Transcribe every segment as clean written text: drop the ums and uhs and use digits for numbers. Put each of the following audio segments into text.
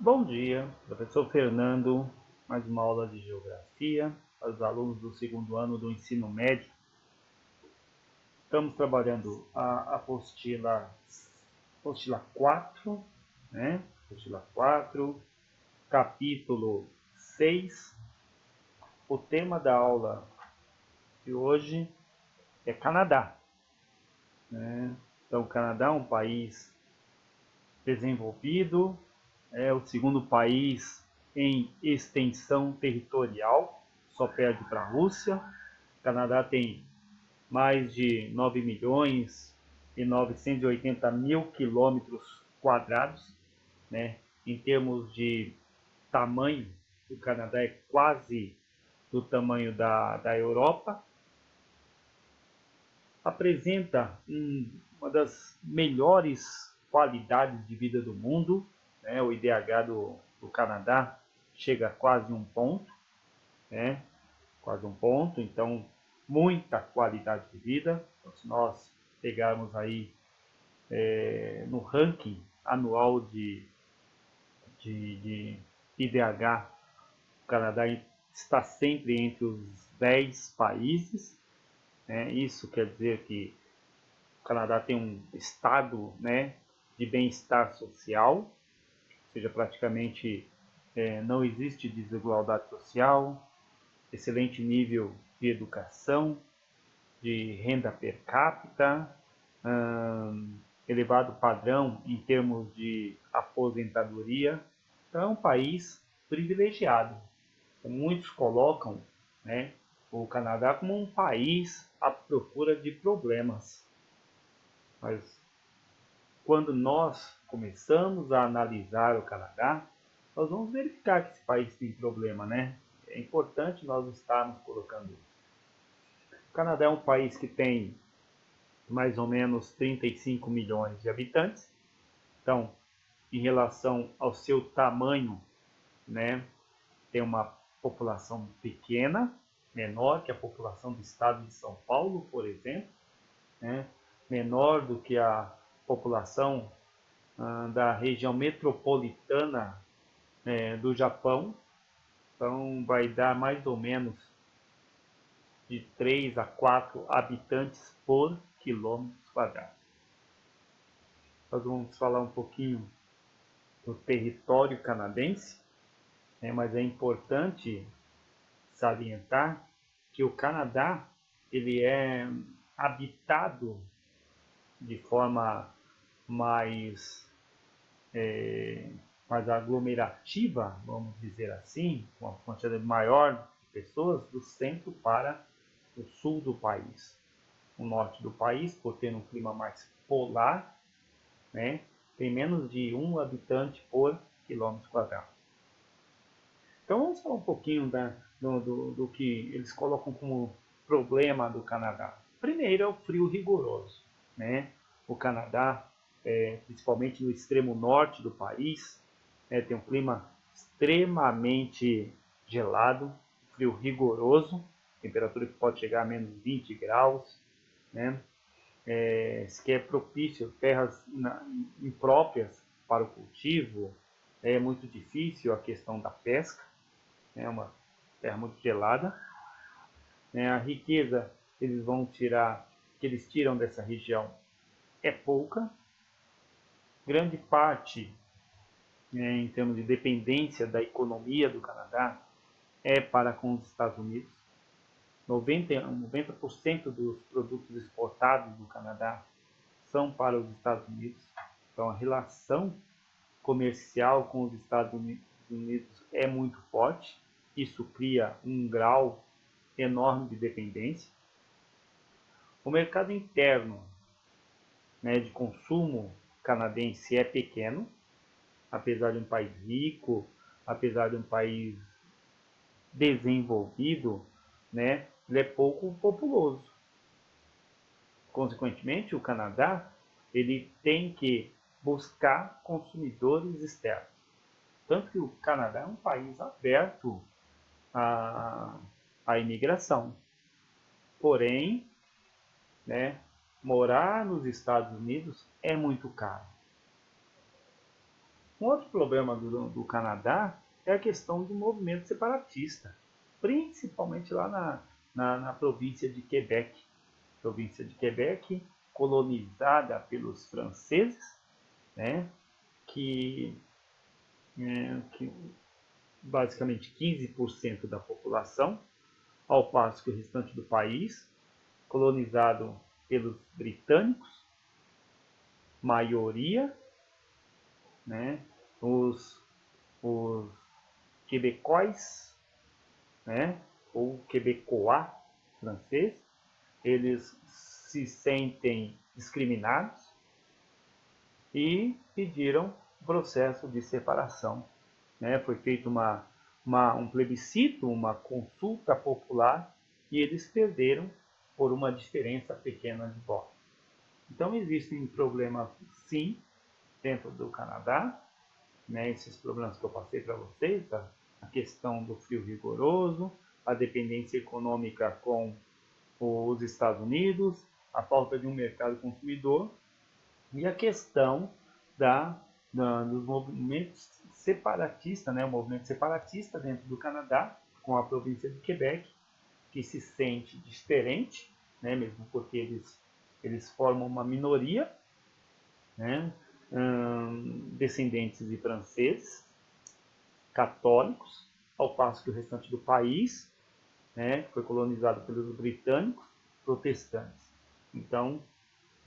Bom dia, professor Fernando, mais uma aula de Geografia para os alunos do segundo ano do ensino médio. Estamos trabalhando a apostila 4, né? Apostila 4, capítulo 6. O tema da aula de hoje é Canadá, né? Então, o Canadá é um país desenvolvido, é o segundo país em extensão territorial, só perde para a Rússia. O Canadá tem mais de 9 milhões e 980 mil quilômetros quadrados, né? Em termos de tamanho, o Canadá é quase do tamanho da Europa. Apresenta uma das melhores qualidades de vida do mundo, né? O IDH do Canadá chega a quase um ponto, né? Quase um ponto, então muita qualidade de vida. Então, se nós pegarmos aí no ranking anual de IDH, o Canadá está sempre entre os 10 países, né? Isso quer dizer que o Canadá tem um estado, né, de bem-estar social, ou seja, praticamente não existe desigualdade social, excelente nível de educação, de renda per capita, elevado padrão em termos de aposentadoria. Então é um país privilegiado. Muitos colocam, né, o Canadá como um país à procura de problemas. Mas quando nós começamos a analisar o Canadá, nós vamos verificar que esse país tem problema, né? É importante nós estarmos colocando isso. O Canadá é um país que tem mais ou menos 35 milhões de habitantes. Então, em relação ao seu tamanho, né, tem uma população pequena, menor que a população do estado de São Paulo, por exemplo, né, menor do que a população da região metropolitana do Japão. Então, vai dar mais ou menos de 3 a 4 habitantes por quilômetro quadrado. Nós vamos falar um pouquinho do território canadense, mas é importante salientar que o Canadá ele é habitado de forma mais, mais aglomerativa, vamos dizer assim, com uma quantidade maior de pessoas do centro para o sul do país. O norte do país, por ter um clima mais polar, né, tem menos de 1 habitante por quilômetro quadrado. Então vamos falar um pouquinho do que eles colocam como problema do Canadá. Primeiro é o frio rigoroso, né? O Canadá, principalmente no extremo norte do país, tem um clima extremamente gelado, frio rigoroso, temperatura que pode chegar a menos 20 graus, né? Que é propício, terras impróprias para o cultivo, é muito difícil a questão da pesca, é uma terra muito gelada. A riqueza eles vão tirar, que eles tiram dessa região é pouca. Grande parte, em termos de dependência da economia do Canadá, é para com os Estados Unidos. 90% dos produtos exportados do Canadá são para os Estados Unidos. Então, a relação comercial com os Estados Unidos é muito forte. Isso cria um grau enorme de dependência. O mercado interno, de consumo canadense é pequeno, apesar de um país rico, apesar de um país desenvolvido, ele é pouco populoso. Consequentemente, o Canadá ele tem que buscar consumidores externos. Tanto que o Canadá é um país aberto à imigração. Porém, morar nos Estados Unidos é muito caro. Um outro problema do Canadá é a questão do movimento separatista, principalmente lá na província de Quebec. Província de Quebec, colonizada pelos franceses, né, que, que basicamente 15% da população, ao passo que o restante do país, colonizado pelos britânicos, maioria, né, os quebecois, né, ou quebecois francês, eles se sentem discriminados e pediram processo de separação. Né? Foi feito um plebiscito, uma consulta popular, e eles perderam por uma diferença pequena de voto. Então existem problemas, sim, dentro do Canadá, né? Esses problemas que eu passei para vocês, a questão do frio rigoroso, a dependência econômica com os Estados Unidos, a falta de um mercado consumidor e a questão dos movimentos separatistas, né? O movimento separatista dentro do Canadá, com a província de Quebec, que se sente diferente, né? Mesmo porque eles formam uma minoria, né? Descendentes de franceses, católicos, ao passo que o restante do país, né, foi colonizado pelos britânicos, protestantes. Então,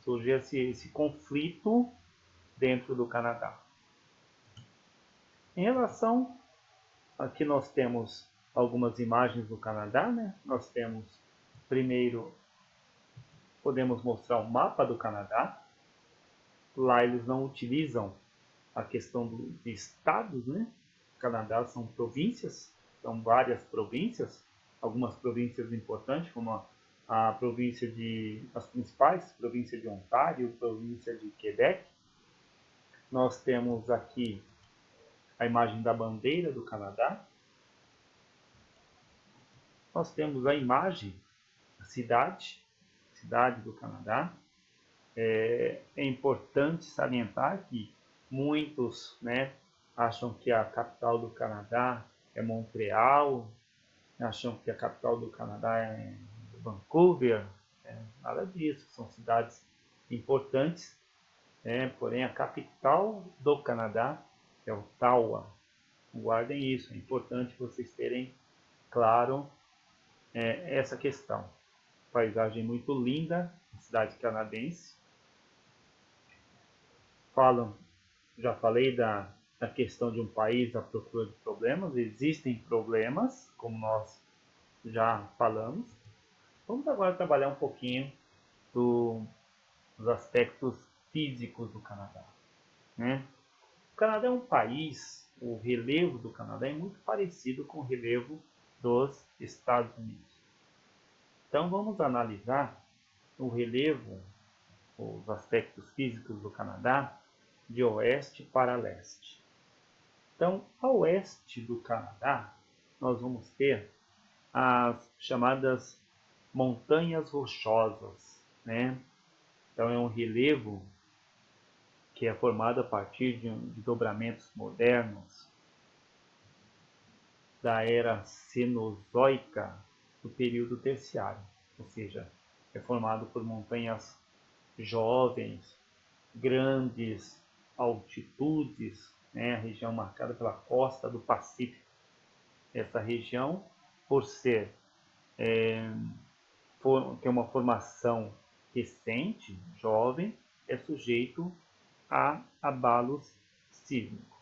surge esse conflito dentro do Canadá. Em relação, aqui nós temos algumas imagens do Canadá, né? Nós temos, primeiro, podemos mostrar um mapa do Canadá. Lá eles não utilizam a questão de estados, né? O Canadá são províncias, são várias províncias, algumas províncias importantes, como a província as principais, província de Ontário, província de Quebec. Nós temos aqui a imagem da bandeira do Canadá. Nós temos a imagem da cidade do Canadá. É importante salientar que muitos, né, acham que a capital do Canadá é Montreal, acham que a capital do Canadá é Vancouver. Nada disso, são cidades importantes, porém a capital do Canadá é Ottawa. Guardem isso, é importante vocês terem claro essa questão. Paisagem muito linda, cidade canadense. Já falei da questão de um país à procura de problemas. Existem problemas, como nós já falamos. Vamos agora trabalhar um pouquinho dos aspectos físicos do Canadá. Né? O Canadá é um país, o relevo do Canadá é muito parecido com o relevo dos Estados Unidos. Então vamos analisar o relevo, os aspectos físicos do Canadá, de oeste para leste. Então, a oeste do Canadá, nós vamos ter as chamadas montanhas rochosas, né? Então, é um relevo que é formado a partir de dobramentos modernos da era cenozoica do período terciário, ou seja, é formado por montanhas jovens, grandes altitudes, né? A região marcada pela costa do Pacífico. Essa região, por ser ter uma formação recente, jovem, é sujeito a abalos sísmicos.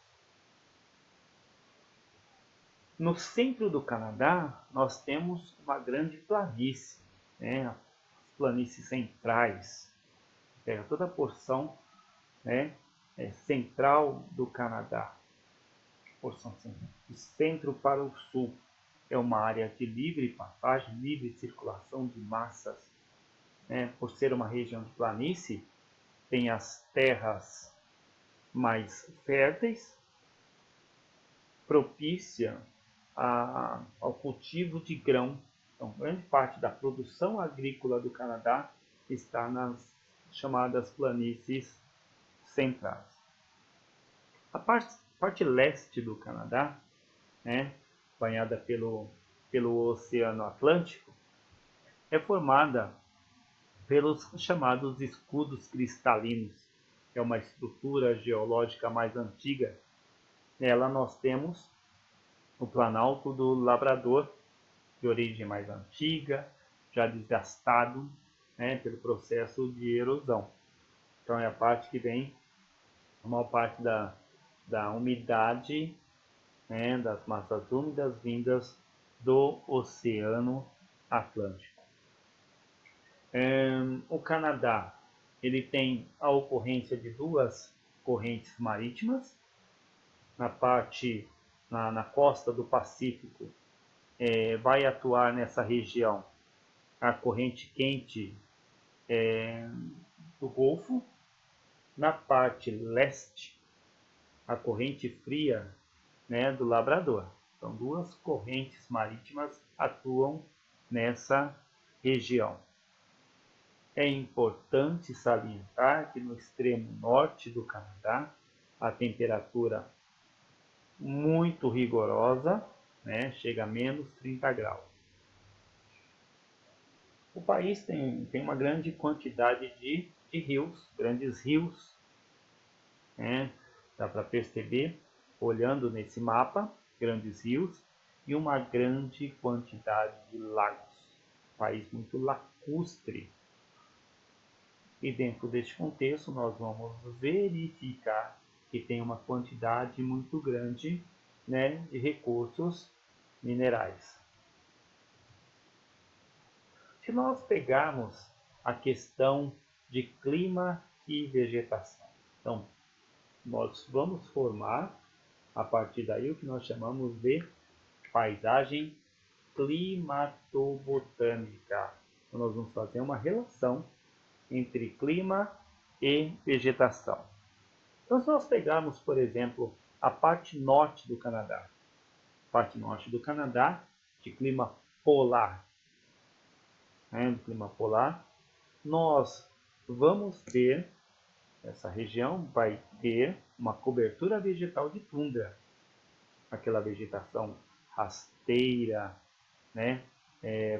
No centro do Canadá, nós temos uma grande planície, né? As planícies centrais, pega toda a porção, né, central do Canadá, porção central, do centro para o sul. É uma área de livre passagem, livre circulação de massas. Né? Por ser uma região de planície, tem as terras mais férteis, propícia ao cultivo de grão. Então, grande parte da produção agrícola do Canadá está nas chamadas planícies centrais. A parte leste do Canadá, né, banhada pelo Oceano Atlântico, é formada pelos chamados escudos cristalinos, que é uma estrutura geológica mais antiga. Nela nós temos o Planalto do Labrador, de origem mais antiga, já desgastado, né, pelo processo de erosão. Então é a parte que vem a maior parte da umidade, né, das massas úmidas vindas do Oceano Atlântico. O Canadá ele tem a ocorrência de duas correntes marítimas. Na costa do Pacífico, vai atuar nessa região a corrente quente do Golfo. Na parte leste, a corrente fria, né, do Labrador. Então, duas correntes marítimas atuam nessa região. É importante salientar que no extremo norte do Canadá, a temperatura muito rigorosa, né, chega a menos 30 graus. O país tem uma grande quantidade de rios, grandes rios, né? Dá para perceber, olhando nesse mapa, grandes rios e uma grande quantidade de lagos. País muito lacustre. E dentro deste contexto, nós vamos verificar que tem uma quantidade muito grande, né, de recursos minerais. Se nós pegarmos a questão de clima e vegetação, então, nós vamos formar, a partir daí, o que nós chamamos de paisagem climatobotânica. Então, nós vamos fazer uma relação entre clima e vegetação. Então, se nós pegarmos, por exemplo, a parte norte do Canadá, de clima polar, né, de clima polar, nós vamos ter, essa região vai ter uma cobertura vegetal de tundra, aquela vegetação rasteira, né,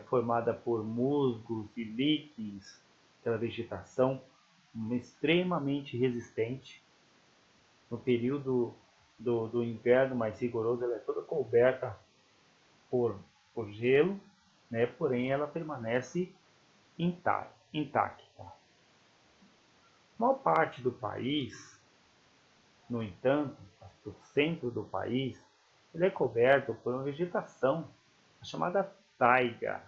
formada por musgos e líquens, aquela vegetação extremamente resistente. No período do inverno mais rigoroso, ela é toda coberta por gelo, né? Porém ela permanece intacta. A maior parte do país, no entanto, o centro do país, ele é coberto por uma vegetação chamada taiga,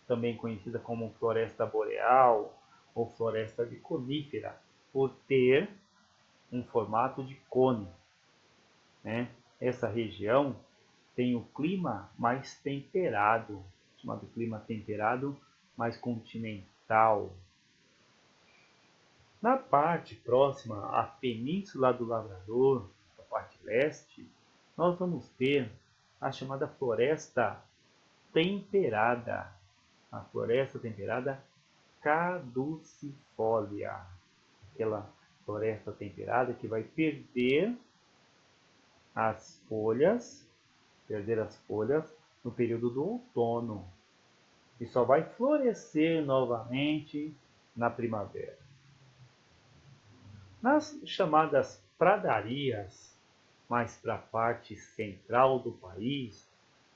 também conhecida como floresta boreal ou floresta de conífera, por ter um formato de cone, né? Essa região tem o clima mais temperado, chamado clima temperado mais continental. Na parte próxima à Península do Labrador, a parte leste, nós vamos ter a chamada floresta temperada, a floresta temperada caducifólia, aquela floresta temperada que vai perder as folhas no período do outono e só vai florescer novamente na primavera. Nas chamadas pradarias, mais para a parte central do país,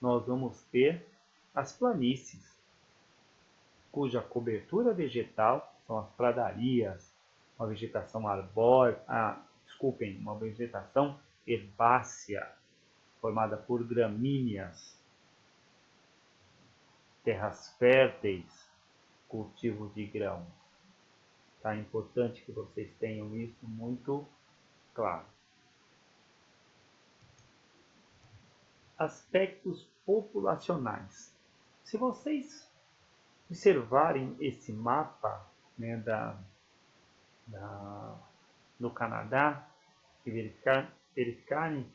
nós vamos ter as planícies, cuja cobertura vegetal são as pradarias, uma vegetação uma vegetação herbácea, formada por gramíneas, terras férteis, cultivo de grãos. Tá? É importante que vocês tenham isso muito claro. Aspectos populacionais. Se vocês observarem esse mapa, né, do Canadá e verificarem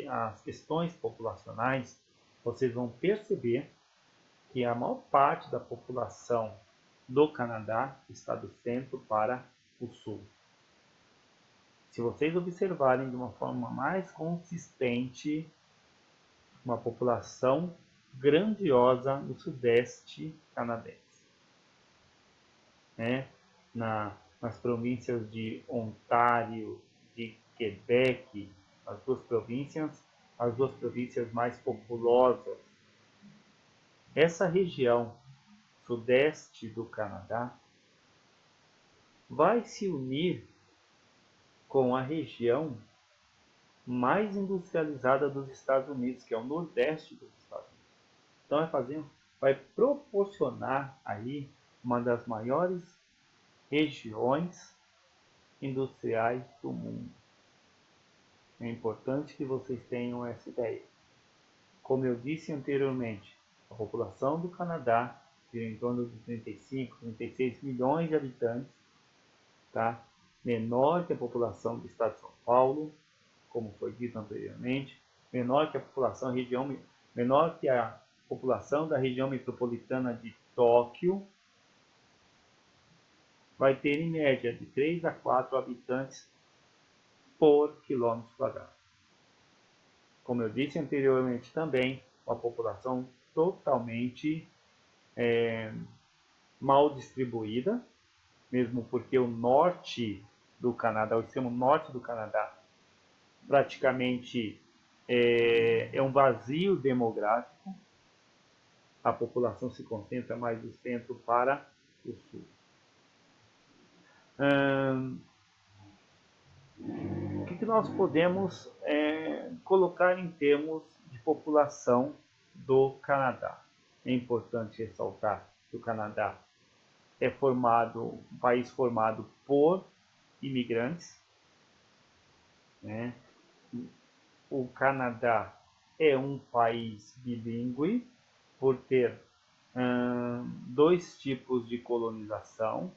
as questões populacionais, vocês vão perceber que a maior parte da população do Canadá está do centro para o sul. se vocês observarem de uma forma mais consistente, uma população grandiosa no sudeste canadense, né? Nas províncias de Ontário, de Quebec, as duas províncias mais populosas. Essa região sudeste do Canadá vai se unir com a região mais industrializada dos Estados Unidos, que é o nordeste dos Estados Unidos. Então vai proporcionar aí uma das maiores regiões industriais do mundo. É importante que vocês tenham essa ideia. Como eu disse anteriormente, a população do Canadá gira em torno de 35, 36 milhões de habitantes, tá? Menor que a população do estado de São Paulo, como foi dito anteriormente, menor que a população da região metropolitana de Tóquio, vai ter em média de 3 a 4 habitantes por quilômetro quadrado. Como eu disse anteriormente também, uma população totalmente mal distribuída, mesmo porque o norte do Canadá, o extremo norte do Canadá, praticamente é um vazio demográfico. A população se concentra mais do centro para o sul. O que nós podemos colocar em termos de população do Canadá? É importante ressaltar que o Canadá é um país formado por imigrantes, né? O Canadá é um país bilíngue por ter dois tipos de colonização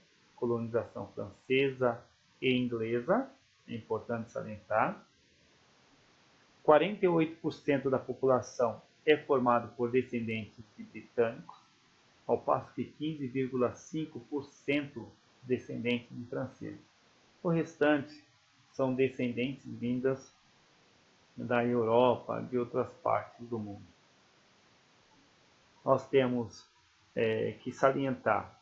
francesa e inglesa, é importante salientar. 48% da população é formado por descendentes de britânicos, ao passo que 15,5% descendentes de franceses. O restante são descendentes vindas da Europa, de outras partes do mundo. Nós temos que salientar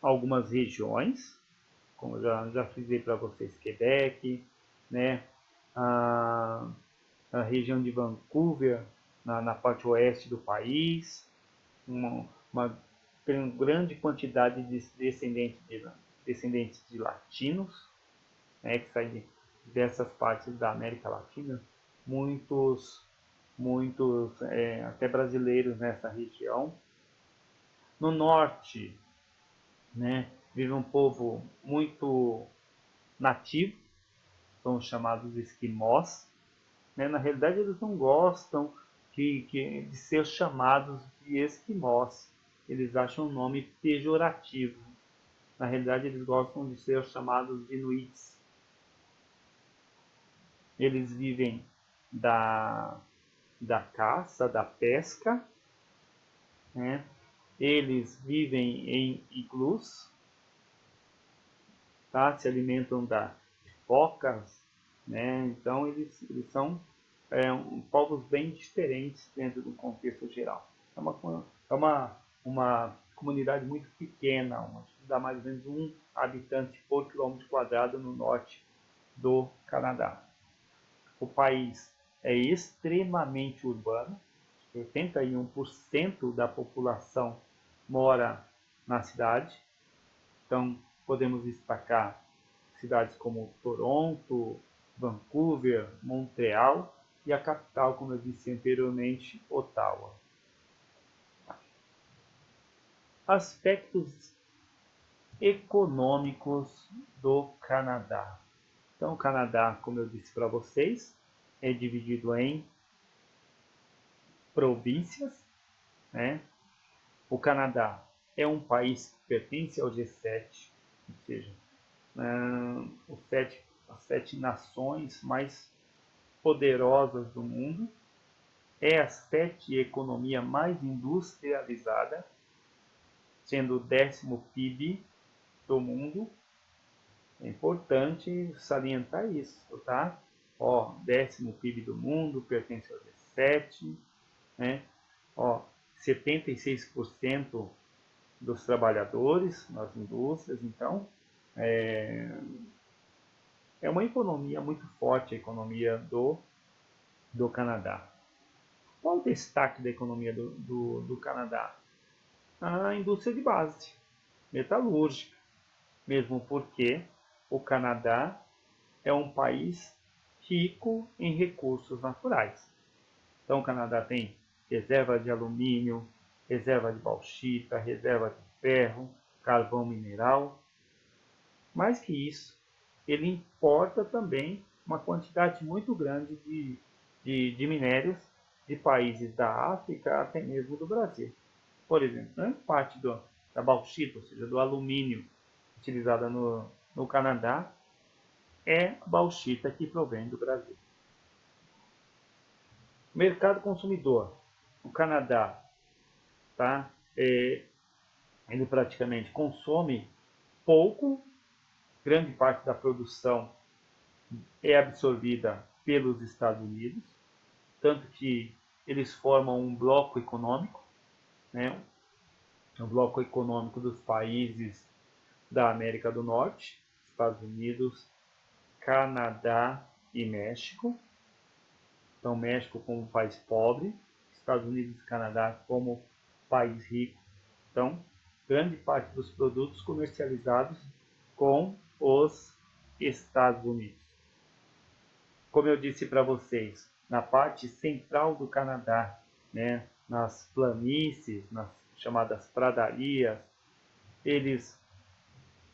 algumas regiões, como eu já frisei para vocês, Quebec, né? A região de Vancouver, na parte oeste do país, uma grande quantidade de descendentes de latinos, né, que saem dessas partes da América Latina, muitos até brasileiros nessa região. No norte, né, vive um povo muito nativo, são os chamados esquimós. Né? Na realidade, eles não gostam de ser chamados de esquimós. Eles acham um nome pejorativo. Na realidade, eles gostam de ser chamados de inuits. Eles vivem da caça, da pesca, né? Eles vivem em iglus, tá? Se alimentam de focas, né? Então eles são povos bem diferentes dentro do contexto geral. É uma comunidade muito pequena, dá mais ou menos 1 habitante por quilômetro quadrado no norte do Canadá. O país é extremamente urbano, 81% da população mora na cidade. Então, podemos destacar cidades como Toronto, Vancouver, Montreal e a capital, como eu disse anteriormente, Ottawa. Aspectos econômicos do Canadá. Então, o Canadá, como eu disse para vocês, é dividido em províncias, né? O Canadá é um país que pertence ao G7, ou seja, as 7 nações mais poderosas do mundo. É a 7ª economia mais industrializada, sendo o 10º PIB do mundo. É importante salientar isso, tá? Ó, 10º PIB do mundo, pertence ao G7, né? Ó, 76% dos trabalhadores nas indústrias, então é uma economia muito forte, a economia do Canadá. Qual o destaque da economia do Canadá? A indústria de base, metalúrgica, mesmo porque o Canadá é um país rico em recursos naturais. Então o Canadá tem reserva de alumínio, reserva de bauxita, reserva de ferro, carvão mineral. Mais que isso, ele importa também uma quantidade muito grande de minérios de países da África, até mesmo do Brasil. Por exemplo, grande parte da bauxita, ou seja, do alumínio utilizada no Canadá, é bauxita que provém do Brasil. Mercado consumidor. O Canadá, tá? Ele praticamente consome pouco, grande parte da produção é absorvida pelos Estados Unidos, tanto que eles formam um bloco econômico, né? Um bloco econômico dos países da América do Norte, Estados Unidos, Canadá e México. Então, México como país pobre, Estados Unidos e Canadá como país rico. Então, grande parte dos produtos comercializados com os Estados Unidos. Como eu disse para vocês, na parte central do Canadá, né, nas planícies, nas chamadas pradarias, eles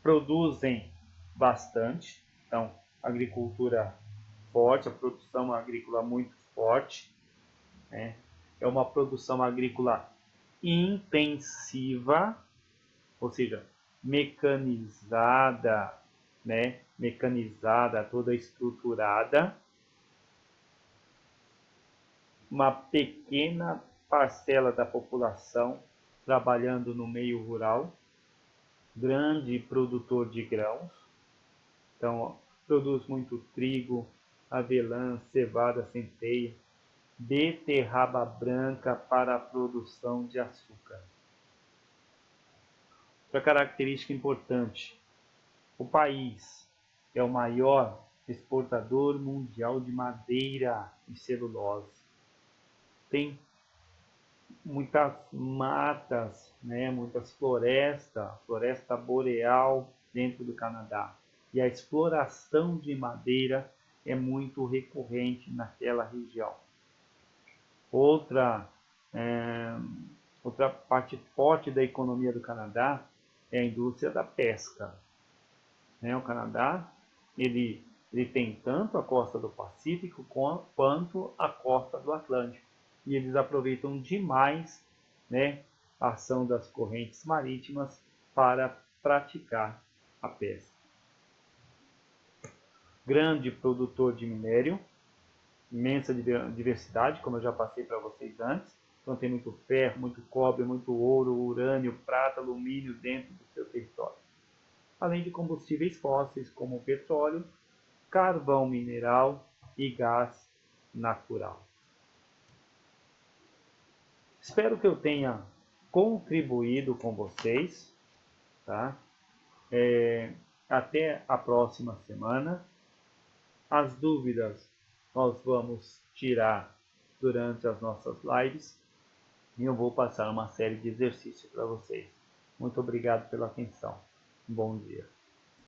produzem bastante. Então, agricultura forte, a produção agrícola muito forte, né? É uma produção agrícola intensiva, ou seja, mecanizada, né? Mecanizada, toda estruturada. Uma pequena parcela da população trabalhando no meio rural, grande produtor de grãos, então produz muito trigo, avelã, cevada, centeio, beterraba branca para a produção de açúcar. Outra característica importante: o país é o maior exportador mundial de madeira e celulose. Tem muitas matas, né, muitas florestas, floresta boreal dentro do Canadá. E a exploração de madeira é muito recorrente naquela região. Outra parte forte da economia do Canadá é a indústria da pesca. O Canadá ele tem tanto a costa do Pacífico quanto a costa do Atlântico. E eles aproveitam demais, né, a ação das correntes marítimas para praticar a pesca. Grande produtor de minério, imensa diversidade, como eu já passei para vocês antes. Então tem muito ferro, muito cobre, muito ouro, urânio, prata, alumínio dentro do seu território. Além de combustíveis fósseis como petróleo, carvão mineral e gás natural. Espero que eu tenha contribuído com vocês, tá? Até a próxima semana. As dúvidas nós vamos tirar durante as nossas lives e eu vou passar uma série de exercícios para vocês. Muito obrigado pela atenção. Bom dia.